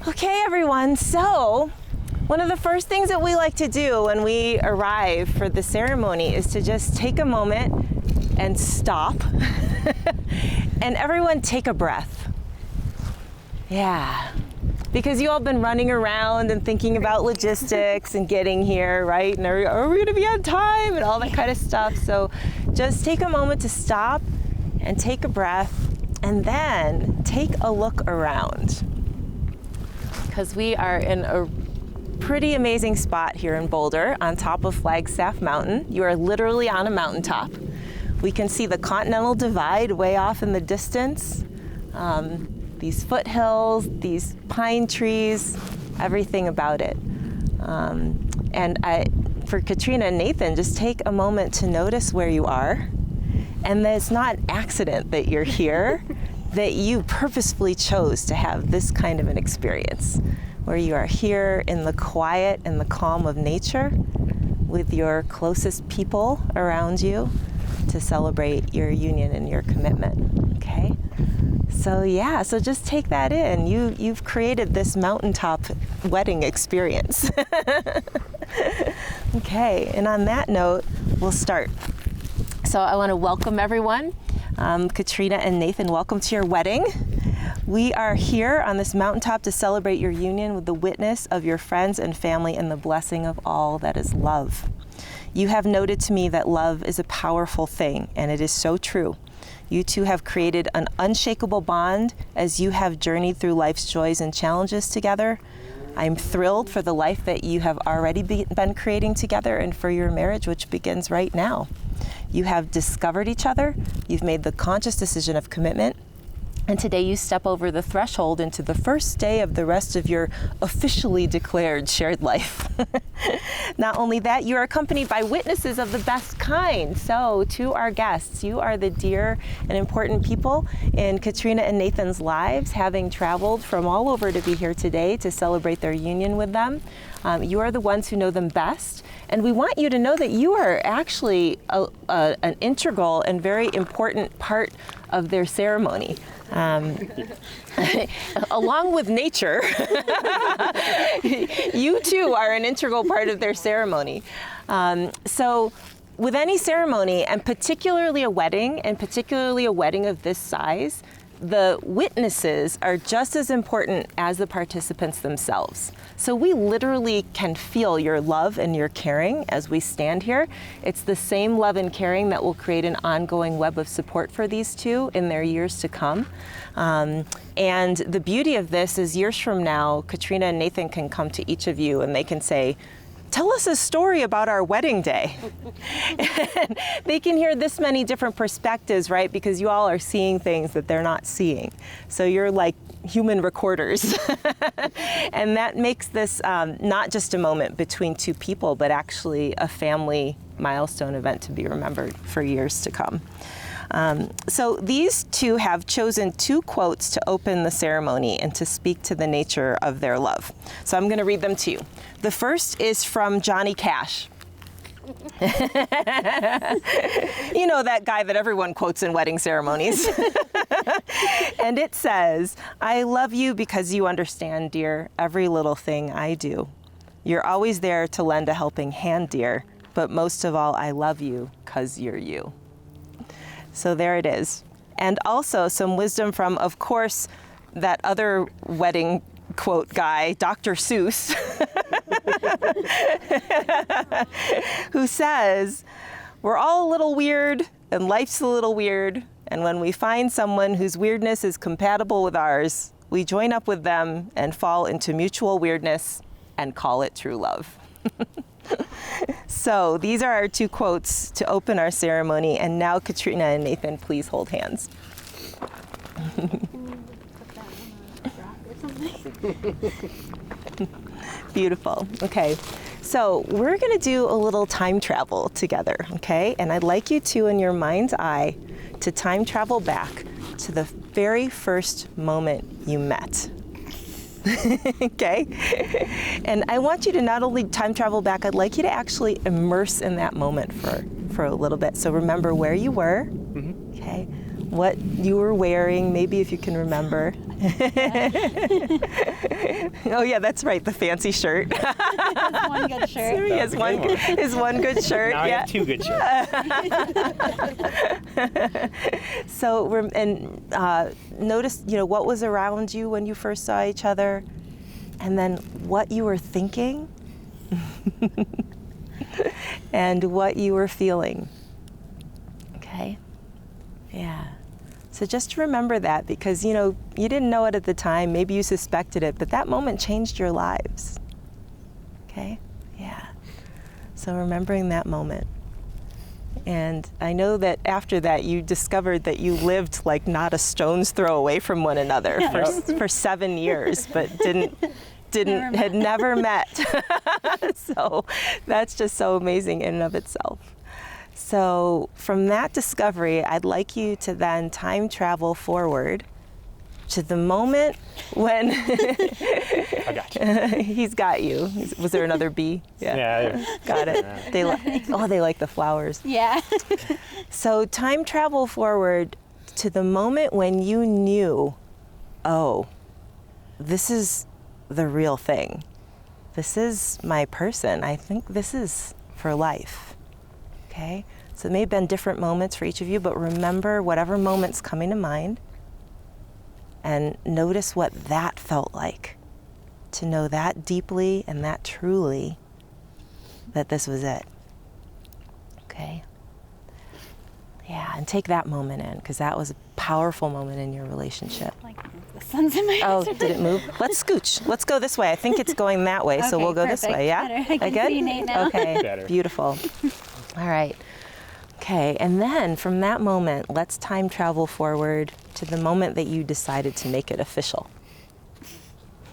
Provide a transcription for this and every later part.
Okay, everyone, so one of the first things that we like to do when we arrive for the ceremony is to just take a moment and stop and everyone take a breath. Yeah, because you all been running around and thinking about logistics and getting here, right? And are we gonna be on time and all that kind of stuff. So just take a moment to stop and take a breath and then take a look around. Because we are in a pretty amazing spot here in Boulder on top of Flagstaff Mountain. You are literally on a mountaintop. We can see the Continental Divide way off in the distance. These foothills, these pine trees, everything about it. For Katrina and Nathan, just take a moment to notice where you are. And that it's not an accident that you're here, that you purposefully chose to have this kind of an experience, where you are here in the quiet and the calm of nature with your closest people around you to celebrate your union and your commitment, okay? So yeah, so just take that in. You've created this mountaintop wedding experience. Okay, and on that note, we'll start. So I want to welcome everyone. Katrina and Nathan, welcome to your wedding. We are here on this mountaintop to celebrate your union with the witness of your friends and family and the blessing of all that is love. You have noted to me that love is a powerful thing, and it is so true. You two have created an unshakable bond as you have journeyed through life's joys and challenges together. I'm thrilled for the life that you have already been creating together and for your marriage, which begins right now. You have discovered each other, you've made the conscious decision of commitment, and today you step over the threshold into the first day of the rest of your officially declared shared life. Not only that, you are accompanied by witnesses of the best kind. So to our guests, you are the dear and important people in Katrina and Nathan's lives, having traveled from all over to be here today to celebrate their union with them. You are the ones who know them best. And we want you to know that you are actually an integral and very important part of their ceremony. Along with nature, you too are an integral part of their ceremony. So with any ceremony, and particularly a wedding, and particularly a wedding of this size, the witnesses are just as important as the participants themselves. So we literally can feel your love and your caring as we stand here. It's the same love and caring that will create an ongoing web of support for these two in their years to come. And the beauty of this is years from now, Katrina and Nathan can come to each of you and they can say, tell us a story about our wedding day. And they can hear this many different perspectives, right? Because you all are seeing things that they're not seeing. So you're like human recorders. And that makes this not just a moment between two people, but actually a family milestone event to be remembered for years to come. So these two have chosen two quotes to open the ceremony and to speak to the nature of their love. So I'm going to read them to you. The first is from Johnny Cash. You know, that guy that everyone quotes in wedding ceremonies. And it says, I love you because you understand, dear, every little thing I do. You're always there to lend a helping hand, dear, but most of all, I love you because you're you. So there it is. And also some wisdom from, of course, that other wedding quote guy, Dr. Seuss. who says, we're all a little weird and life's a little weird. And when we find someone whose weirdness is compatible with ours, we join up with them and fall into mutual weirdness and call it true love. So these are our 2 quotes to open our ceremony. And now Katrina and Nathan, please hold hands. Beautiful. Okay. So we're going to do a little time travel together, okay? And I'd like you to, in your mind's eye, to time travel back to the very first moment you met. Okay? And I want you to not only time travel back, I'd like you to actually immerse in that moment for a little bit. So remember where you were, okay? What you were wearing, maybe if you can remember. Oh yeah, that's right, the fancy shirt. That's one good shirt. He has one good shirt. Now I have 2 good shirts. So, notice, what was around you when you first saw each other, and then what you were thinking, and what you were feeling. Okay? Yeah. So just remember that, because, you didn't know it at the time, maybe you suspected it, but that moment changed your lives. Okay? Yeah. So remembering that moment. And I know that after that you discovered that you lived like not a stone's throw away from one another for 7 years, but had never met. So that's just so amazing in and of itself. So from that discovery, I'd like you to then time travel forward to the moment when I got you. He's got you. Was there another bee? Yeah. Got it. They like the flowers. Yeah. So time travel forward to the moment when you knew, oh, this is the real thing. This is my person. I think this is for life. Okay? So it may have been different moments for each of you, but remember whatever moment's coming to mind and notice what that felt like. To know that deeply and that truly that this was it. Okay? Yeah, and take that moment in, because that was a powerful moment in your relationship. Like the sun's in my eyes. Oh, did it move? Let's scooch. Let's go this way. I think it's going that way, so Okay, we'll go perfect. this way. Yeah? Better. I can Good? see Nate now. Okay, Better. beautiful. All right. Okay, and then from that moment, let's time travel forward to the moment that you decided to make it official.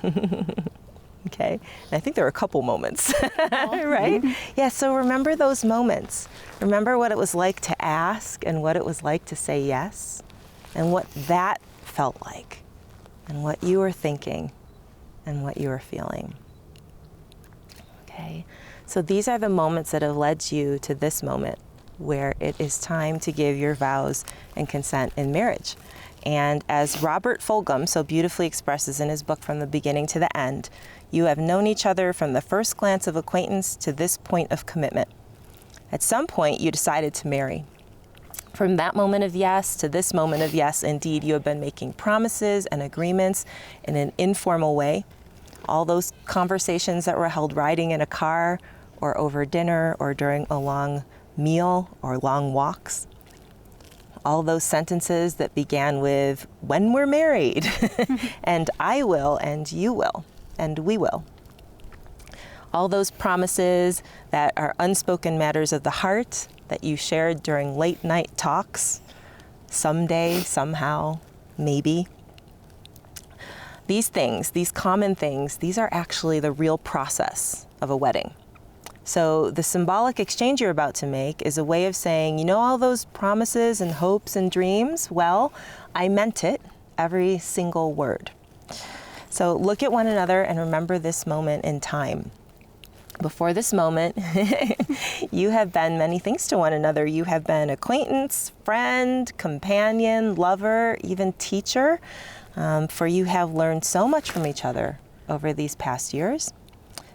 Okay, and I think there were a couple moments, right? Yeah, so remember those moments. Remember what it was like to ask and what it was like to say yes, and what that felt like, and what you were thinking, and what you were feeling. Okay, so these are the moments that have led you to this moment where it is time to give your vows and consent in marriage. And as Robert Fulghum so beautifully expresses in his book From the Beginning to the End, you have known each other from the first glance of acquaintance to this point of commitment. At some point, you decided to marry. From that moment of yes to this moment of yes, indeed, you have been making promises and agreements in an informal way. All those conversations that were held riding in a car or over dinner or during a long meal or long walks. All those sentences that began with, when we're married, and I will, and you will, and we will. All those promises that are unspoken matters of the heart that you shared during late night talks, someday, somehow, maybe. These things, these common things, these are actually the real process of a wedding. So the symbolic exchange you're about to make is a way of saying, you know, all those promises and hopes and dreams? Well, I meant it, every single word. So look at one another and remember this moment in time. Before this moment, you have been many things to one another. You have been acquaintance, friend, companion, lover, even teacher, for you have learned so much from each other over these past years.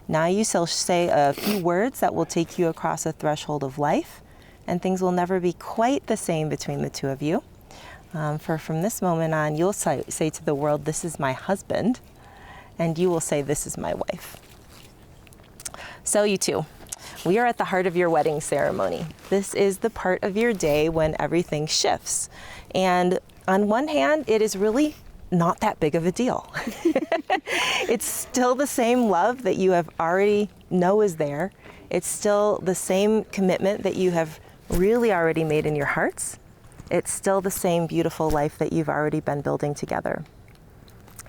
Now you shall say a few words that will take you across a threshold of life, and things will never be quite the same between the two of you. For from this moment on, you'll say to the world, this is my husband, and you will say, this is my wife. So you two, we are at the heart of your wedding ceremony. This is the part of your day when everything shifts. And on one hand, it is really not that big of a deal. It's still the same love that you have already know is there. It's still the same commitment that you have really already made in your hearts. It's still the same beautiful life that you've already been building together.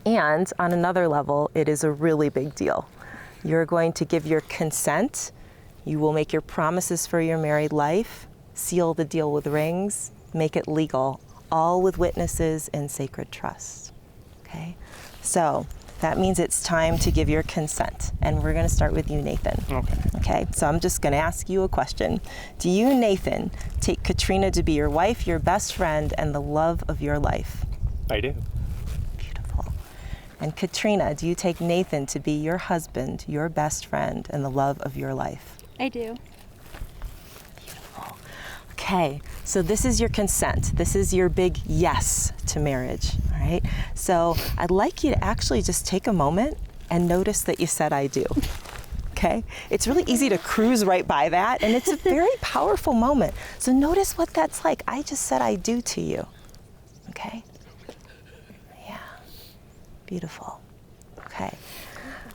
And on another level, it is a really big deal. You're going to give your consent. You will make your promises for your married life, seal the deal with rings, make it legal, all with witnesses in sacred trust. Okay? So that means it's time to give your consent. And we're going to start with you, Nathan. Okay, so I'm just going to ask you a question. Do you, Nathan, take Katrina to be your wife, your best friend, and the love of your life? I do. Beautiful. And Katrina, do you take Nathan to be your husband, your best friend, and the love of your life? I do. Beautiful. Okay, so this is your consent. This is your big yes to marriage, all right? So I'd like you to actually just take a moment and notice that you said I do, okay? It's really easy to cruise right by that, and it's a very powerful moment. So notice what that's like. I just said I do to you, okay? Yeah, beautiful, okay.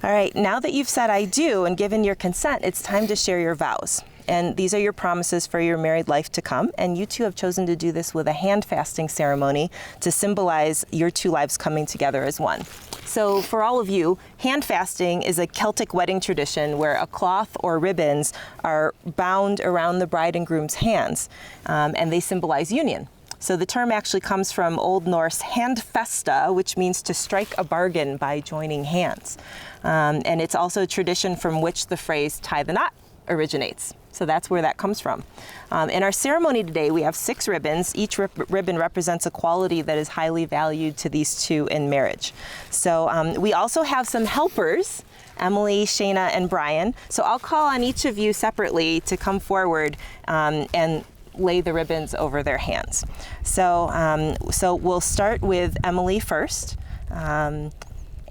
All right, now that you've said I do and given your consent, it's time to share your vows. And these are your promises for your married life to come. And you two have chosen to do this with a hand fasting ceremony to symbolize your two lives coming together as one. So for all of you, hand fasting is a Celtic wedding tradition where a cloth or ribbons are bound around the bride and groom's hands, and they symbolize union. So the term actually comes from Old Norse handfesta, which means to strike a bargain by joining hands. And it's also a tradition from which the phrase tie the knot originates. So that's where that comes from. In our ceremony today, we have 6 ribbons. Each ribbon represents a quality that is highly valued to these two in marriage. So we also have some helpers, Emily, Shayna, and Brian. So I'll call on each of you separately to come forward and lay the ribbons over their hands. So, so we'll start with Emily first.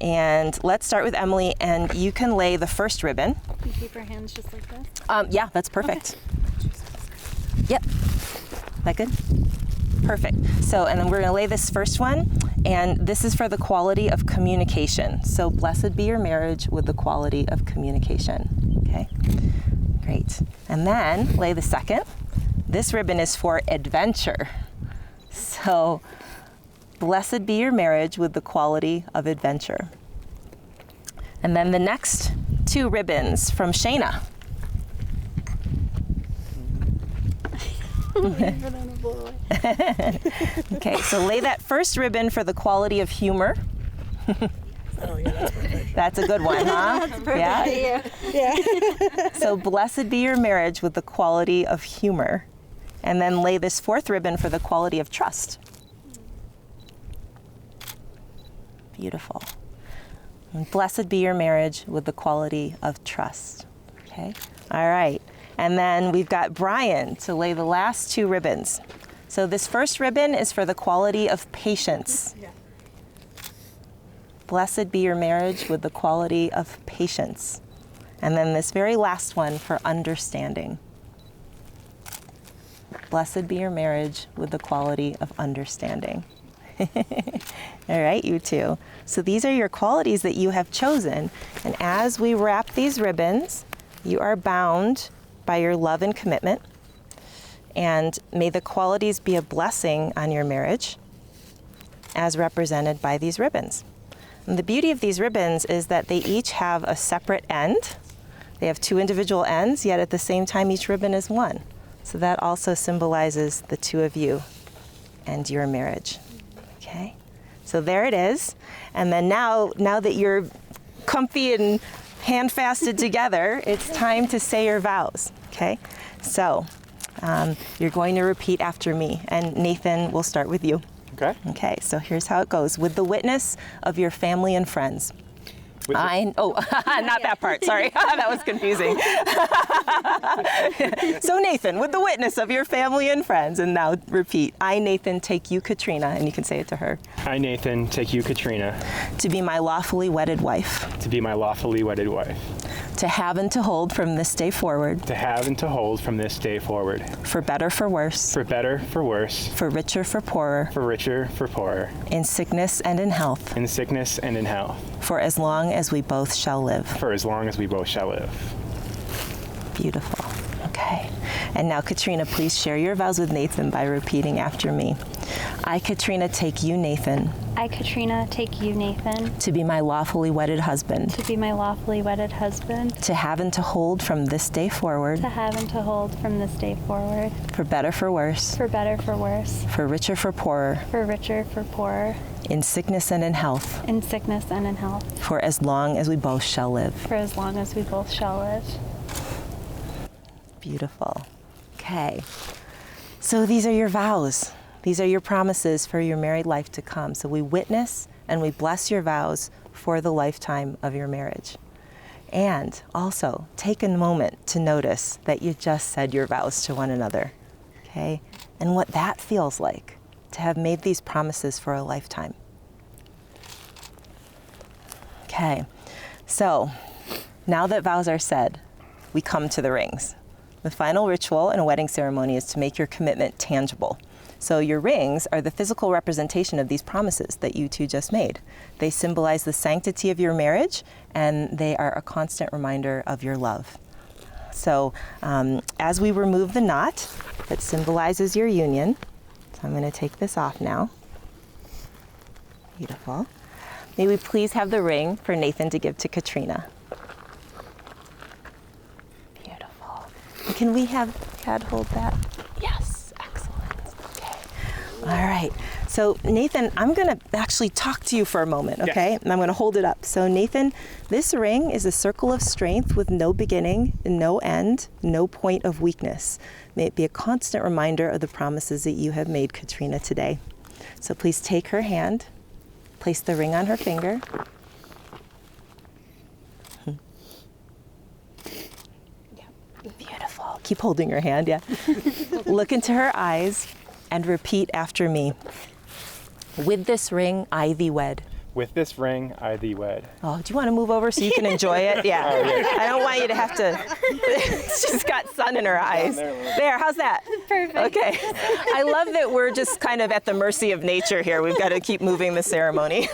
And let's start with Emily, and you can lay the first ribbon. You keep your hands just like this? Yeah, that's perfect. Okay. Yep. That good? Perfect. So, and then we're gonna lay this first one, and this is for the quality of communication. So blessed be your marriage with the quality of communication, okay? Great. And then lay the second. This ribbon is for adventure. So blessed be your marriage with the quality of adventure. And then the next 2 ribbons from Shayna. Okay, so lay that first ribbon for the quality of humor. Oh, yeah, that's perfect. That's a good one, huh? That's perfect. Yeah. So blessed be your marriage with the quality of humor. And then lay this 4th ribbon for the quality of trust. Beautiful. And blessed be your marriage with the quality of trust. Okay? All right. And then we've got Brian to lay the last 2 ribbons. So this first ribbon is for the quality of patience. Yeah. Blessed be your marriage with the quality of patience. And then this very last one for understanding. Blessed be your marriage with the quality of understanding. All right, you two. So these are your qualities that you have chosen. And as we wrap these ribbons, you are bound by your love and commitment. And may the qualities be a blessing on your marriage as represented by these ribbons. And the beauty of these ribbons is that they each have a separate end. They have 2 individual ends, yet at the same time each ribbon is one. So that also symbolizes the 2 of you and your marriage. Okay? So there it is. And then now that you're comfy and hand-fasted together, it's time to say your vows. Okay? So you're going to repeat after me. And Nathan, we'll start with you. Okay. Okay, so here's how it goes. With the witness of your family and friends. Not that part, sorry. That was confusing. So Nathan, with the witness of your family and friends, and now repeat. I, Nathan, take you, Katrina, and you can say it to her. I, Nathan, take you, Katrina, To be my lawfully wedded wife. to be my lawfully wedded wife. to have and to hold from this day forward, to have and to hold from this day forward, for better, for worse, for better, for worse, for richer, for poorer, for richer, for poorer, in sickness and in health, in sickness and in health, for as long as we both shall live. for as long as we both shall live. Beautiful. Okay. And now, Katrina, please share your vows with Nathan by repeating after me. I, Katrina, take you, Nathan, I, Katrina, take you, Nathan, to be my lawfully wedded husband, to be my lawfully wedded husband, to have and to hold from this day forward, to have and to hold from this day forward, for better, for worse, for better, for worse, for richer, for poorer, for richer, for poorer, in sickness and in health, in sickness and in health, for as long as we both shall live. for as long as we both shall live. Beautiful. Okay. So these are your vows. These are your promises for your married life to come. So we witness and we bless your vows for the lifetime of your marriage. And also take a moment to notice that you just said your vows to one another. Okay? And what that feels like to have made these promises for a lifetime. Okay. So now that vows are said, we come to the rings. The final ritual in a wedding ceremony is to make your commitment tangible. So your rings are the physical representation of these promises that you two just made. They symbolize the sanctity of your marriage, and they are a constant reminder of your love. So as we remove the knot that symbolizes your union, so I'm going to take this off now. Beautiful. May we please have the ring for Nathan to give to Katrina. Can we have Chad hold that? Yes, excellent. Okay. All right. So Nathan, I'm going to actually talk to you for a moment, okay? Yes. And I'm going to hold it up. So Nathan, this ring is a circle of strength with no beginning, no end, no point of weakness. May it be a constant reminder of the promises that you have made Katrina today. So please take her hand, place the ring on her finger. Beautiful. Keep holding her hand, yeah. Look into her eyes and repeat after me. With this ring, I thee wed. With this ring, I thee wed. Oh, do you want to move over so you can enjoy it? Yeah. Oh, yeah. I don't want you to have to. She's got sun in her eyes. There, how's that? Perfect. Okay. I love that we're just kind of at the mercy of nature here. We've got to keep moving the ceremony.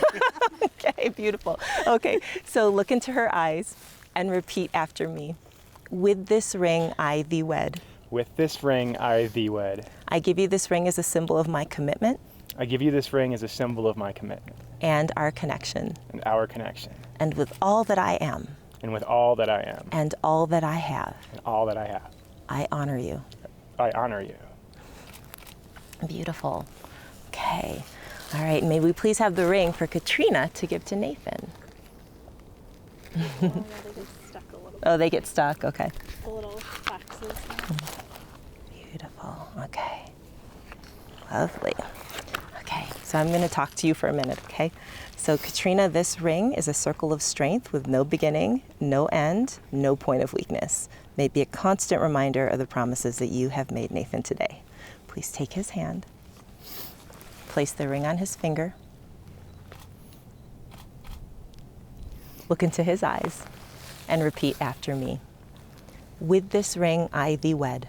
Okay, beautiful. Okay, so look into her eyes and repeat after me. With this ring, I thee wed. With this ring, I thee wed. I give you this ring as a symbol of my commitment I give you this ring as a symbol of my commitment and our connection, and our connection, and with all that I am and with all that I am and all that I have, and all that I have. I honor you. I honor you. Beautiful. Okay. All right, may we please have the ring for Katrina to give to Nathan. Oh, they get stuck, okay. The little boxes. Beautiful, okay. Lovely. Okay, so I'm going to talk to you for a minute, okay? So Katrina, this ring is a circle of strength with no beginning, no end, no point of weakness. May it be a constant reminder of the promises that you have made Nathan today. Please take his hand, place the ring on his finger, look into his eyes, and repeat after me. With this ring, I thee wed.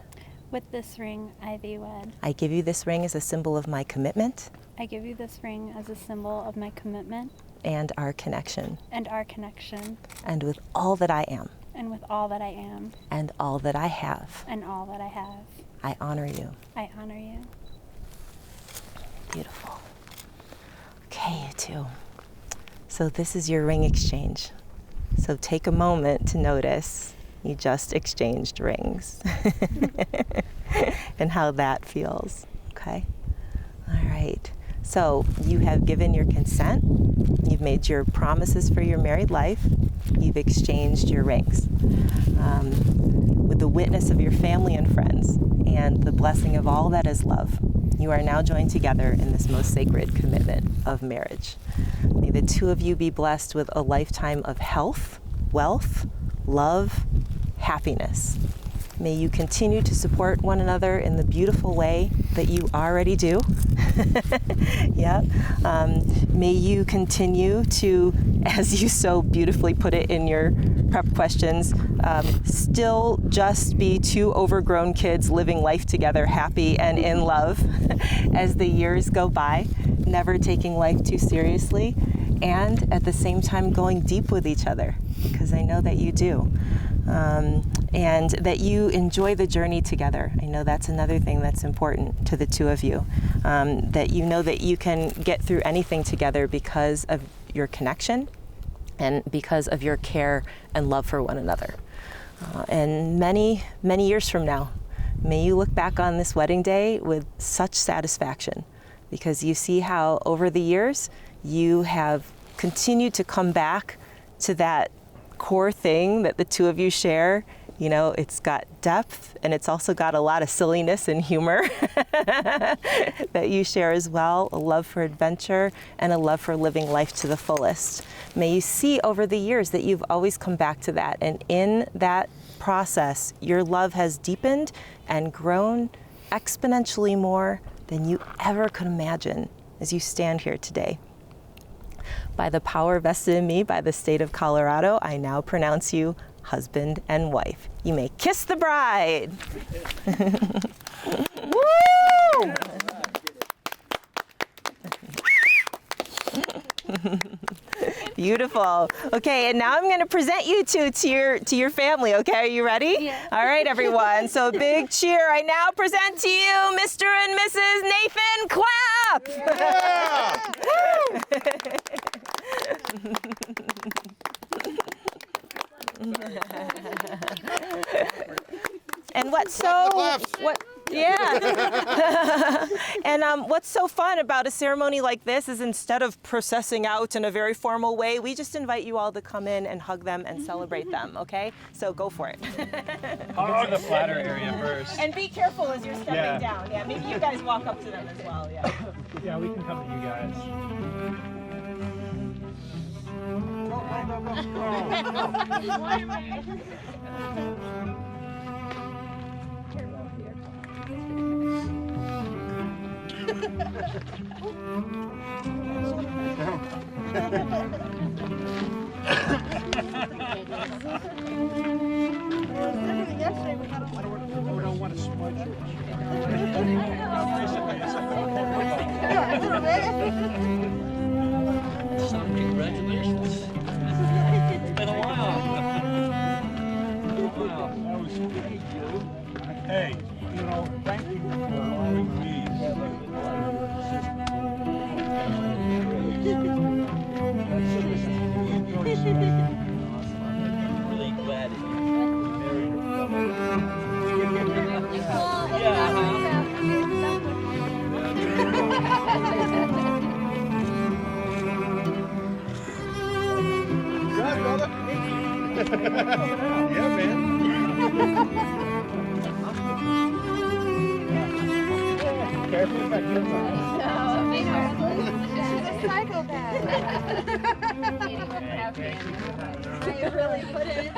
With this ring, I thee wed. I give you this ring as a symbol of my commitment I give you this ring as a symbol of my commitment and our connection, and our connection, and with all that I am and with all that I am and all that I have, and all that I have. I honor you. I honor you. Beautiful. Okay, you two. So this is your ring exchange. So take a moment to notice you just exchanged rings and how that feels, okay? All right. So you have given your consent. You've made your promises for your married life. You've exchanged your rings. With the witness of your family and friends and the blessing of all that is love, you are now joined together in this most sacred commitment of marriage. May the two of you be blessed with a lifetime of health, wealth, love, happiness. May you continue to support one another in the beautiful way that you already do. Yep. May you continue to, as you so beautifully put it in your prep questions, still just be two overgrown kids living life together, happy and in love as the years go by, never taking life too seriously, and at the same time going deep with each other, because I know that you do. And that you enjoy the journey together. I know that's another thing that's important to the two of you, that you know that you can get through anything together because of your connection and because of your care and love for one another. And many, many years from now, may you look back on this wedding day with such satisfaction, because you see how over the years you have continued to come back to that core thing that the two of you share. You know, it's got depth and it's also got a lot of silliness and humor that you share as well, a love for adventure and a love for living life to the fullest. May you see over the years that you've always come back to that, and in that process, your love has deepened and grown exponentially more than you ever could imagine as you stand here today. By the power vested in me by the state of Colorado, I now pronounce you husband and wife. You may kiss the bride. Woo! Beautiful. Okay, and now I'm going to present you to your family. Okay, are you ready? Yeah. All right, everyone. So a big cheer. I now present to you Mr. and Mrs. Nathan. Clap. And what's so fun about a ceremony like this is, instead of processing out in a very formal way, we just invite you all to come in and hug them and celebrate them, okay? So go for it. Hug the flatter area first. And be careful as you're stepping down. Yeah, maybe you guys walk up to them as well, yeah. Yeah, we can come to you guys. We don't want to smudge it. Congratulations. It's been a while. That was great, Joe. Hey, you know, thank you for allowing me. I'm really glad that you married her. Yeah, man. Careful if I get Psychopath. You really put it.